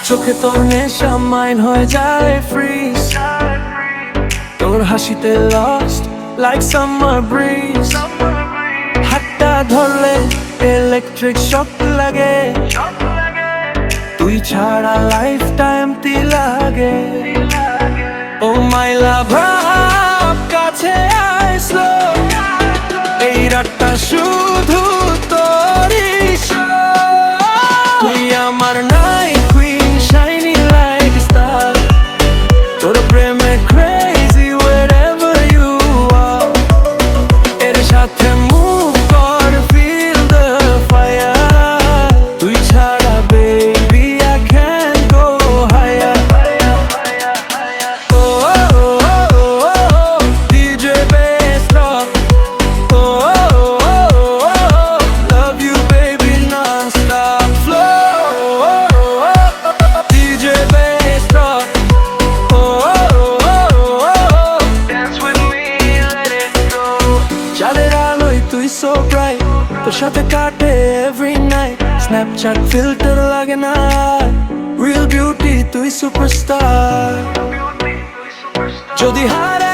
চোখে তোর নেশা মাইন হয়ে যায় ফ্রিজ, তোর হাসিতে লস্ট লাইক সামার ব্রিজ। হাতটা ধরলে ইলেকট্রিক শক লাগে, তুই ছাড়া লাইফটা এমটি লাগে। ও মাই লাভ কাছে আয় স্লো, এই রাতটা শুধু তোরই show। তুই আমার night queen shiny like star, তোর প্রেমে ক্রেজি wherever you are। এর সাথে মুভ কর, feel the fire। তুই ছাড়া baby I can't go higher। Oh, oh, oh, oh, oh, DJ bass drop। Oh, oh, oh, oh, oh, love you baby non-stop flow। Oh, oh, oh, DJ bass drop। Oh, oh, oh, oh, dance with me, let it go। চাঁদের আলোয় তুই so bright, তোর সাথে কাটে every night। Snapchat filter লাগে না, real beauty তুই superstar। যদি হারাই